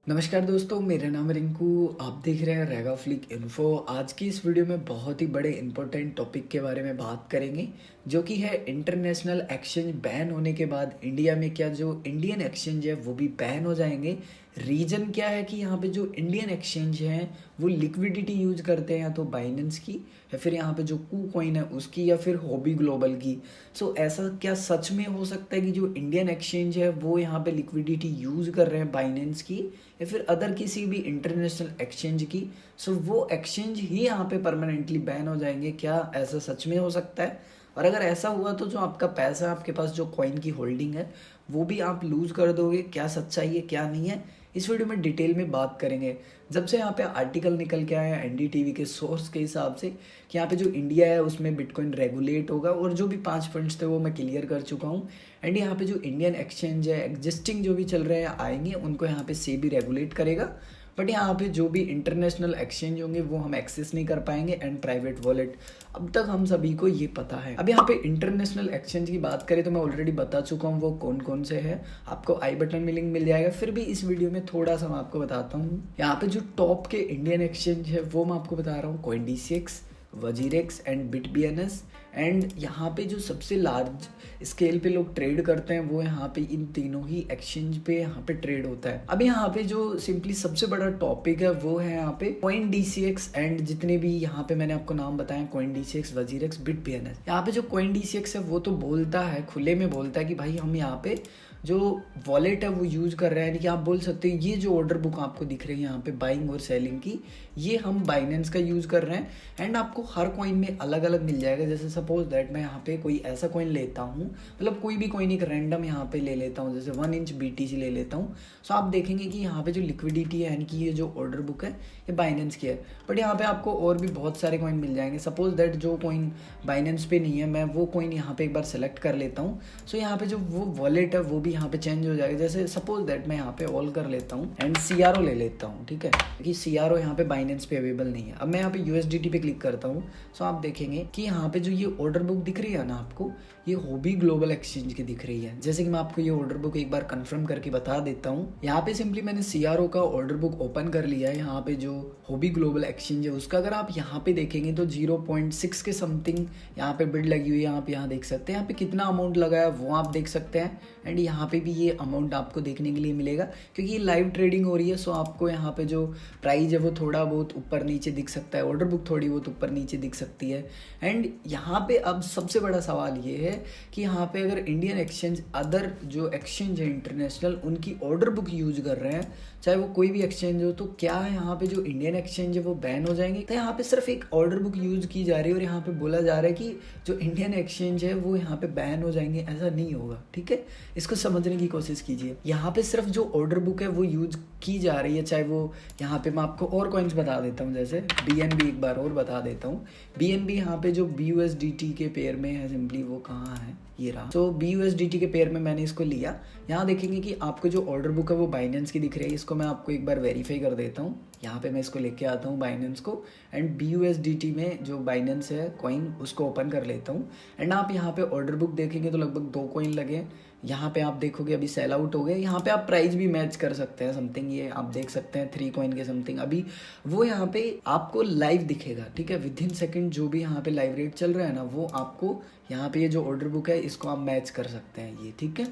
नमस्कार दोस्तों, मेरा नाम है रिंकू। आप देख रहे हैं रेगा फ्लिक इन्फो। आज की इस वीडियो में बहुत ही बड़े इंपॉर्टेंट टॉपिक के बारे में बात करेंगे, जो कि है इंटरनेशनल एक्सचेंज बैन होने के बाद इंडिया में क्या जो इंडियन एक्सचेंज है वो भी बैन हो जाएंगे। रीज़न क्या है कि यहाँ पे जो इंडियन एक्सचेंज हैं वो लिक्विडिटी यूज करते हैं या तो बाइनेंस की या फिर यहाँ पे जो कू कॉइन है उसकी या फिर हॉबी ग्लोबल की। सो ऐसा क्या सच में हो सकता है कि जो इंडियन एक्सचेंज है वो यहाँ पे लिक्विडिटी यूज़ कर रहे हैं बाइनेंस की या फिर अदर किसी भी इंटरनेशनल एक्सचेंज की। सो वो एक्सचेंज ही यहाँ पे परमानेंटली बैन हो जाएंगे। क्या ऐसा सच में हो सकता है? और अगर ऐसा हुआ तो जो आपका पैसा, आपके पास जो कॉइन की होल्डिंग है वो भी आप लूज़ कर दोगे। क्या सच्चाई है क्या नहीं है, इस वीडियो में डिटेल में बात करेंगे। जब से यहाँ पे आर्टिकल निकल के आया एनडीटीवी के सोर्स के हिसाब से कि यहाँ पे जो इंडिया है उसमें बिटकॉइन रेगुलेट होगा, और जो भी 5 पॉइंट्स थे वो मैं क्लियर कर चुका हूँ। एंड यहाँ पे जो इंडियन एक्सचेंज है एग्जिस्टिंग जो भी चल रहे हैं आएंगे उनको यहाँ पे सेबी रेगुलेट करेगा। बट यहाँ पे जो भी इंटरनेशनल एक्सचेंज होंगे वो हम एक्सेस नहीं कर पाएंगे एंड प्राइवेट वॉलेट। अब तक हम सभी को ये पता है। अब यहाँ पे इंटरनेशनल एक्सचेंज की बात करें तो मैं ऑलरेडी बता चुका हूँ वो कौन कौन से हैं। आपको आई बटन में लिंक मिल जाएगा। फिर भी इस वीडियो में थोड़ा सा मैं आपको बताता हूँ। यहाँ पे जो टॉप के इंडियन एक्सचेंज है वो मैं आपको बता रहा हूँ, CoinDCX, WazirX and BitBNS। And यहाँ पे जो सबसे लार्ज स्केल पे लोग ट्रेड करते हैं वो यहाँ पे इन तीनों ही एक्सचेंज पे यहाँ पे ट्रेड होता है। अब यहाँ पे जो सिंपली सबसे बड़ा टॉपिक है वो है यहाँ पे CoinDCX एंड जितने भी यहाँ पे मैंने आपको नाम बताया, CoinDCX, वजीरेक्स, BitBNS। यहाँ पे जो CoinDCX है वो तो बोलता है, खुले में बोलता है कि भाई हम यहाँ पे जो वॉलेट है वो यूज़ कर रहे हैं। यानी कि आप बोल सकते हैं ये जो ऑर्डर बुक आपको दिख रही है यहाँ पे बाइंग और सेलिंग की, ये हम बाइनेंस का यूज़ कर रहे हैं। एंड आपको हर कॉइन में अलग अलग मिल जाएगा। जैसे सपोज दैट मैं यहाँ पे कोई ऐसा कॉइन लेता हूँ, मतलब कोई भी कॉइन एक रैंडम यहाँ पे ले लेता हूँ, जैसे 1 इंच BTC ले लेता हूँ। सो आप देखेंगे कि यहाँ पे जो लिक्विडिटी है यानी कि ये जो ऑर्डर बुक है ये बाइनेंस की है। बट यहाँ पे आपको और भी बहुत सारे कॉइन मिल जाएंगे। सपोज दैट जो कॉइन बाइनेंस पे नहीं है मैं वो कॉइन यहाँ पे एक बार सेलेक्ट कर लेता हूँ। सो यहाँ पे जो वो वॉलेट है वो भी यहाँ पे चेंज हो जाएगा। जैसे सपोज दैट मैं यहाँ पे ऑल कर लेता हूँ एंड CRO ले लेता हूँ, ठीक है, क्योंकि CRO यहाँ पे बाइनेंस पे अवेलेबल नहीं है। अब मैं यहाँ पे USDT पे क्लिक करता हूँ। सो आप देखेंगे कि यहाँ पे जो ये ऑर्डर बुक दिख रही है ना आपको, ये हॉबी ग्लोबल एक्सचेंज की दिख रही है। जैसे कि मैं आपको ये ऑर्डर बुक एक बार कंफर्म करके बता देता हूँ। यहाँ पे सिंपली मैंने CRO का ऑर्डर बुक ओपन कर लिया है। यहाँ पे जो हॉबी ग्लोबल एक्सचेंज है उसका अगर आप यहाँ पे देखेंगे तो 0.6 के समथिंग यहाँ पे बिड लगी हुई है। आप यहाँ देख सकते हैं यहाँ पे कितना अमाउंट लगा है वो आप देख सकते हैं। एंड यहाँ पे भी ये अमाउंट आपको देखने के लिए मिलेगा क्योंकि ये लाइव ट्रेडिंग हो रही है। सो आपको यहाँ पे जो प्राइस है वो थोड़ा बहुत ऊपर नीचे दिख सकता है, ऑर्डर बुक थोड़ी बहुत ऊपर नीचे दिख सकती है। एंड यहाँ पे अब सबसे बड़ा सवाल ये है कि यहाँ पे अगर इंडियन एक्सचेंज अदर जो एक्सचेंज है इंटरनेशनल उनकी ऑर्डर बुक यूज कर रहे हैं, चाहे वो कोई भी एक्सचेंज हो, तो क्या यहाँ पे जो इंडियन एक्सचेंज है वो बैन हो जाएंगे? तो यहाँ पे सिर्फ एक ऑर्डर बुक यूज की जा रही है और यहाँ पे बोला जा रहा है कि जो इंडियन एक्सचेंज है वो यहाँ पे बैन हो जाएंगे। ऐसा नहीं होगा, ठीक है, इसको समझने की कोशिश कीजिए। यहाँ पे सिर्फ जो ऑर्डर बुक है वो यूज की जा रही है, चाहे वो यहाँ पे मैं आपको और कॉइन्स बता देता हूँ, जैसे BNB एक बार और बता देता हूँ। BNB यहाँ पे जो BUSDT के पेयर में है, सिंपली वो कहाँ है, ये रहा। तो BUSDT के पेयर में मैंने इसको लिया। यहाँ देखेंगे कि आपको जो ऑर्डर बुक है वो बाइनेंस की दिख रही है। इसको मैं आपको एक बार वेरीफाई कर देता हूँ। यहाँ पे मैं इसको लेके आता हूँ बाइनेंस को एंड BUSDT में जो बाइनेंस है कॉइन उसको ओपन कर लेता हूँ। एंड आप यहाँ पे ऑर्डर बुक देखेंगे तो लगभग 2 कॉइन लगे। यहाँ पे आप देखोगे अभी सेल आउट हो गए। यहाँ पे आप प्राइस भी मैच कर सकते हैं समथिंग, ये आप देख सकते हैं 3 कॉइन के समथिंग अभी वो यहाँ पे आपको लाइव दिखेगा, ठीक है, विद इन सेकेंड जो भी यहाँ पे लाइव रेट चल रहा है ना वो आपको यहाँ पे ये जो ऑर्डर बुक है इसको आप मैच कर सकते हैं, ये ठीक है,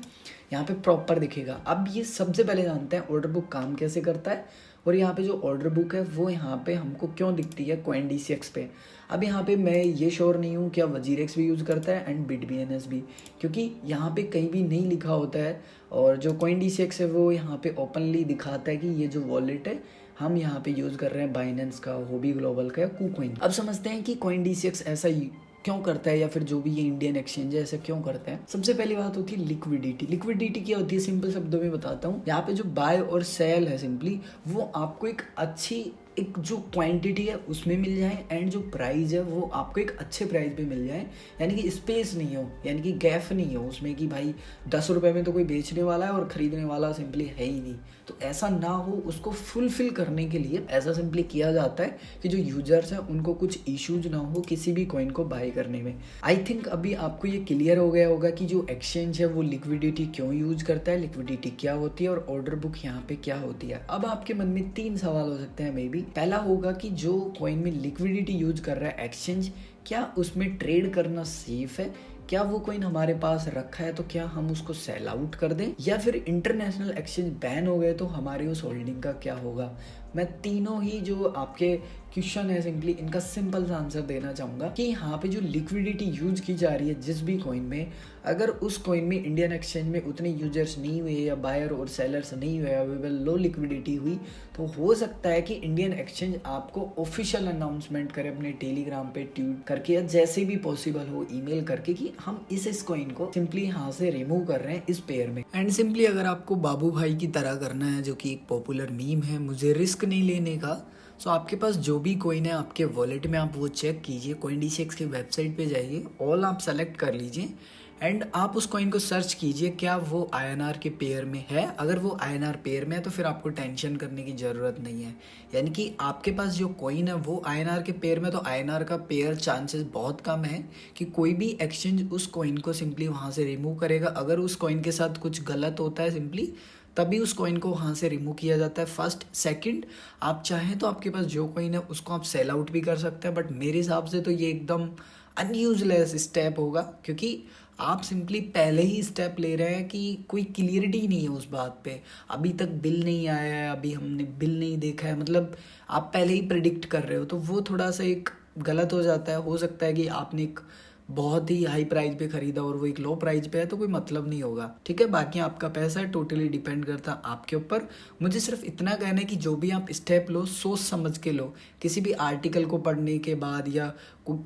यहाँ पे प्रॉपर दिखेगा। अब ये सबसे पहले जानते हैं ऑर्डर बुक काम कैसे करता है और यहाँ पे जो ऑर्डर बुक है वो यहाँ पे हमको क्यों दिखती है CoinDCX पे। अब यहाँ पे मैं ये श्योर नहीं हूँ क्या वजीरेक्स भी यूज़ करता है एंड BitBNS भी, क्योंकि यहाँ पे कहीं भी नहीं लिखा होता है। और जो CoinDCX है वो यहाँ पे ओपनली दिखाता है कि ये जो वॉलेट है हम यहाँ पे यूज़ कर रहे हैं बाइनेंस का, हॉबी ग्लोबल का या KuCoin। अब समझते हैं कि CoinDCX ऐसा क्यों करता है या फिर जो भी ये इंडियन एक्सचेंज है ऐसा क्यों करता है। सबसे पहली बात होती है लिक्विडिटी। लिक्विडिटी क्या होती है, सिंपल शब्दों में बताता हूँ। यहाँ पे जो बाय और सेल है सिंपली वो आपको एक अच्छी एक जो क्वांटिटी है उसमें मिल जाए एंड जो प्राइस है वो आपको एक अच्छे प्राइस पे मिल जाए, यानी कि स्पेस नहीं हो, यानी कि गैप नहीं हो उसमें कि भाई 10 रुपये में तो कोई बेचने वाला है और ख़रीदने वाला सिंपली है ही नहीं। तो ऐसा ना हो, उसको फुलफिल करने के लिए ऐसा सिंपली किया जाता है कि जो यूजर्स हैं उनको कुछ इश्यूज ना हो किसी भी कॉइन को बाय करने में। आई थिंक अभी आपको ये क्लियर हो गया होगा कि जो एक्सचेंज है वो लिक्विडिटी क्यों यूज करता है, लिक्विडिटी क्या होती है और ऑर्डर बुक यहाँ पे क्या होती है। अब आपके मन में 3 सवाल हो सकते हैं मे बी। पहला होगा कि जो कॉइन में लिक्विडिटी यूज कर रहा है एक्सचेंज, क्या उसमें ट्रेड करना सेफ है, क्या वो कॉइन हमारे पास रखा है तो क्या हम उसको सेल आउट कर दें, या फिर इंटरनेशनल एक्सचेंज बैन हो गए तो हमारी उस होल्डिंग का क्या होगा। मैं तीनों ही जो आपके क्वेश्चन है सिंपली इनका सिंपल सा आंसर देना चाहूँगा कि यहाँ पे जो लिक्विडिटी यूज की जा रही है जिस भी कॉइन में, अगर उस कॉइन में इंडियन एक्सचेंज में उतने यूजर्स नहीं हुए या बायर और सेलर्स नहीं हुए, अवेलेबल लो लिक्विडिटी हुई, तो हो सकता है कि इंडियन एक्सचेंज आपको ऑफिशियल अनाउंसमेंट करे अपने टेलीग्राम पे ट्वीट करके या जैसे भी पॉसिबल हो ईमेल करके कि हम इस कॉइन को सिंपली यहाँ से रिमूव कर रहे हैं इस पेयर में। एंड सिंपली अगर आपको बाबू भाई की तरह करना है, जो कि एक पॉपुलर मीम है, मुझे रिस्क नहीं लेने का, सो आपके पास जो भी कॉइन है आपके वॉलेट में आप वो चेक कीजिए, CoinDCX की वेबसाइट पे जाइए, ऑल आप सेलेक्ट कर लीजिए एंड आप उस कॉइन को सर्च कीजिए क्या वो INR के पेयर में है। अगर वो INR पेयर में है तो फिर आपको टेंशन करने की ज़रूरत नहीं है, यानी कि आपके पास जो कॉइन है वो INR के पेयर में, तो INR का पेयर चांसेस बहुत कम है कि कोई भी एक्सचेंज उस कॉइन को सिंपली वहाँ से रिमूव करेगा। अगर उस कॉइन के साथ कुछ गलत होता है सिंपली तभी उस कॉइन को वहाँ से रिमूव किया जाता है। फर्स्ट सेकंड, आप चाहें तो आपके पास जो कॉइन है उसको आप सेल आउट भी कर सकते हैं, बट मेरे हिसाब से तो ये एकदम अनयूजलेस स्टेप होगा, क्योंकि आप सिंपली पहले ही स्टेप ले रहे हैं कि कोई क्लियरिटी नहीं है उस बात पे, अभी तक बिल नहीं आया है, अभी हमने बिल नहीं देखा है, मतलब आप पहले ही प्रिडिक्ट कर रहे हो, तो वो थोड़ा सा एक गलत हो जाता है। हो सकता है कि आपने एक बहुत ही हाई प्राइस पे खरीदा और वो एक लो प्राइस पे है तो कोई मतलब नहीं होगा, ठीक है। बाकी आपका पैसा है, टोटली डिपेंड करता है आपके ऊपर। मुझे सिर्फ इतना कहना है कि जो भी आप स्टेप लो सोच समझ के लो, किसी भी आर्टिकल को पढ़ने के बाद या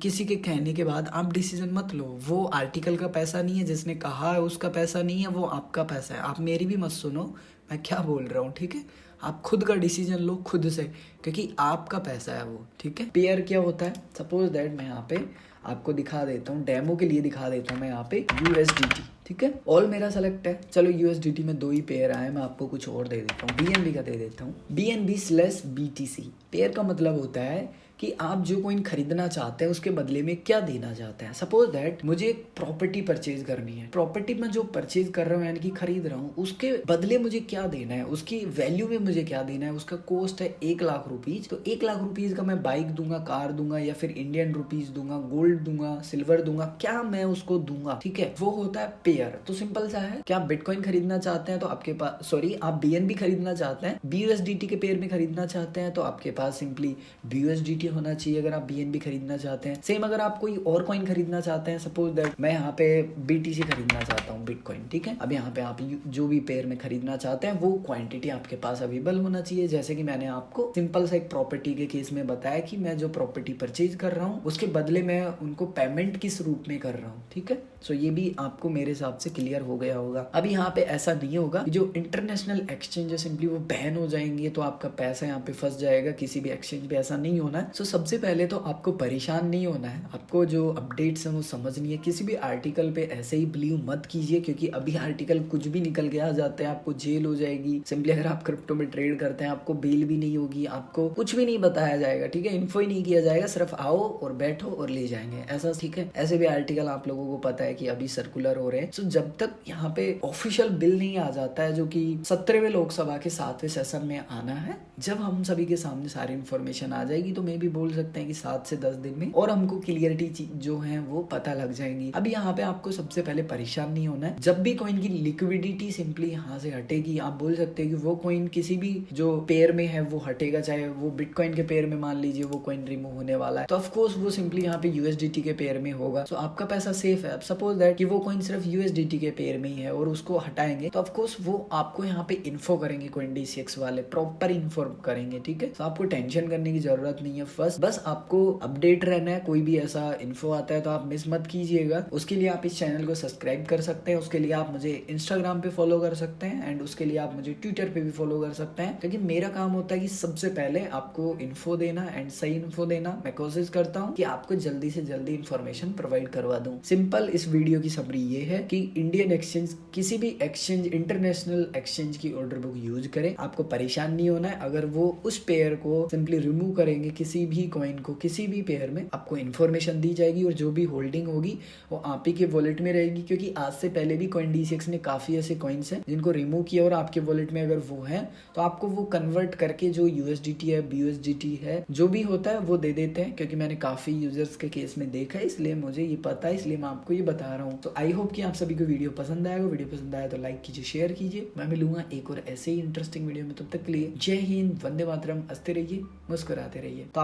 किसी के कहने के बाद आप डिसीजन मत लो। वो आर्टिकल का पैसा नहीं है, जिसने कहा है उसका पैसा नहीं है, वो आपका पैसा है। आप मेरी भी मत सुनो मैं क्या बोल रहा हूँ, ठीक है। आप खुद का डिसीजन लो खुद से, क्योंकि आपका पैसा है वो, ठीक है। पेयर क्या होता है, सपोज दैट मैं यहाँ पे आपको दिखा देता हूँ, डेमो के लिए दिखा देता हूँ मैं यहाँ पे USDT, ठीक है। ऑल मेरा सेलेक्ट है, चलो USDT में 2 ही पेयर आए, मैं आपको कुछ और दे देता हूँ, BNB का दे देता हूँ। BNB/BTC पेयर का मतलब होता है कि आप जो कॉइन खरीदना चाहते हैं उसके बदले में क्या देना चाहते हैं। सपोज दैट मुझे एक प्रॉपर्टी परचेज करनी है, प्रॉपर्टी में जो परचेज कर रहा हूँ यानी कि खरीद रहा हूँ, उसके बदले मुझे क्या देना है, उसकी वैल्यू में मुझे क्या देना है। उसका कॉस्ट है 1 लाख रुपीज, तो 1 लाख रुपीज का मैं बाइक दूंगा, कार दूंगा, या फिर इंडियन रुपीज दूंगा, गोल्ड दूंगा, सिल्वर दूंगा, क्या मैं उसको दूंगा, ठीक है। वो होता है पेयर। तो सिंपल सा है कि आप बिटकॉइन खरीदना चाहते हैं तो आपके पास, सॉरी, आप BNB खरीदना चाहते हैं, BUSDT के पेयर में खरीदना चाहते हैं तो आपके पास सिंपली BUSDT होना चाहिए अगर आप BNB खरीदना चाहते हैं। सेम अगर आप कोई और कॉइन खरीदना चाहते हैं, सपोज दैट मैं यहाँ पे BTC खरीदना चाहता हूँ, बिटकॉइन, ठीक है। अब यहाँ पे आप जो भी पेयर में खरीदना चाहते हैं वो क्वांटिटी आपके पास अवेलेबल होना चाहिए। जैसे कि मैंने आपको सिंपल सा एक प्रॉपर्टी के केस में बताया कि मैं जो प्रॉपर्टी परचेज कर रहा हूँ उसके बदले मैं उनको पेमेंट किस रूप में कर रहा हूँ, ठीक है। सो ये भी आपको मेरे हिसाब से क्लियर हो गया होगा। अब यहाँ पे ऐसा नहीं होगा कि जो इंटरनेशनल एक्सचेंज है सिंपली वो बैन हो जाएंगे तो आपका पैसा यहाँ पे फंस जाएगा, किसी भी एक्सचेंज पे ऐसा नहीं होना है। सो सबसे पहले तो आपको परेशान नहीं होना है, आपको जो अपडेट्स हैं वो समझनी है। किसी भी आर्टिकल पे ऐसे ही बिलीव मत कीजिए, क्योंकि अभी आर्टिकल कुछ भी निकल के आ जाते हैं, आपको जेल हो जाएगी। सिंपली अगर आप क्रिप्टो में ट्रेड करते हैं आपको बेल भी नहीं होगी, आपको कुछ भी नहीं बताया जाएगा, ठीक है। इन्फो ही नहीं किया जाएगा, सिर्फ आओ और बैठो और ले जाएंगे, ऐसा, ठीक है। ऐसे भी आर्टिकल आप लोगों को पता है कि अभी सर्कुलर हो रहे हैं। सो जब तक यहाँ पे ऑफिशियल बिल नहीं आ जाता है, जो कि 17वें लोकसभा के 7वें सेशन में आना है, जब हम सभी के सामने सारी इन्फॉर्मेशन आ जाएगी तो मैं भी बोल सकते हैं कि 7 से 10 दिन में, और हमको क्लियरिटी जो है वो पता लग जाएंगी। अभी यहाँ पे आपको सबसे पहले परेशान नहीं होना है। जब भी कॉइन की लिक्विडिटी सिंपली यहाँ से हटेगी, आप बोल सकते हैं कि वो कॉइन किसी भी जो पेयर में है वो हटेगा, चाहे वो बिटकॉइन के पेयर में मान लीजिए वो कॉइन रिमूव होने वाला है, तो ऑफकोर्स वो सिंपली यहाँ पे USDT के पेयर में होगा। तो आपका पैसा सेफ है। अब सपोज दैट कि वो कॉइन सिर्फ यूएसडीटी के पेयर में ही है और उसको हटाएंगे तो ऑफकोर्स वो आपको यहाँ पे इन्फो करेंगे, CoinDCX वाले प्रॉपर इन्फॉर्म करेंगे, ठीक है। तो आपको टेंशन करने की जरूरत नहीं है। फर्स्ट बस आपको अपडेट रहना है, कोई भी ऐसा इन्फो आता है तो आप मिस मत कीजिएगा। उसके लिए आप इस चैनल को सब्सक्राइब कर सकते हैं, उसके लिए आप मुझे इंस्टाग्राम पे फॉलो कर सकते हैं एंड उसके लिए आप मुझे ट्विटर पे भी फॉलो कर सकते हैं, क्योंकि मेरा काम होता है कि सबसे पहले आपको इन्फो देना एंड सही इन्फो देना। मैं कोशिश करता हूँ कि आपको जल्दी से जल्दी इन्फॉर्मेशन प्रोवाइड करवा दूं। सिंपल इस वीडियो की समरी ये है कि इंडियन एक्सचेंज, किसी भी एक्सचेंज, इंटरनेशनल एक्सचेंज की ऑर्डर बुक यूज करें, आपको परेशान नहीं होना है। अगर वो उस पेयर को सिंपली रिमूव करेंगे, किसी भी कॉइन को किसी भी पेयर में, आपको इन्फॉर्मेशन दी जाएगी और जो भी होल्डिंग होगी वो आप ही के वॉलेट में रहेगी। क्योंकि आज से पहले भी CoinDCX ने काफी ऐसे कॉइन्स हैं जिनको रिमूव किया और आपके वॉलेट में अगर वो है तो आपको वो कन्वर्ट करके जो USDT है, BUSDT है, जो भी होता है वो दे देते हैं। क्योंकि मैंने काफी यूजर्स के केस में देखा है, इसलिए मुझे ये पता है, इसलिए मैं आपको ये बता रहा हूँ। तो आई होप कि आप सभी को वीडियो पसंद आएगा। वीडियो पसंद आया तो लाइक कीजिए, शेयर कीजिए। मैं मिलूंगा एक और ऐसे ही इंटरेस्टिंग वीडियो में, तब तक के लिए जय हिंद, वंदे मातरम, हंसते रहिए, मुस्कुराते रहिए। तो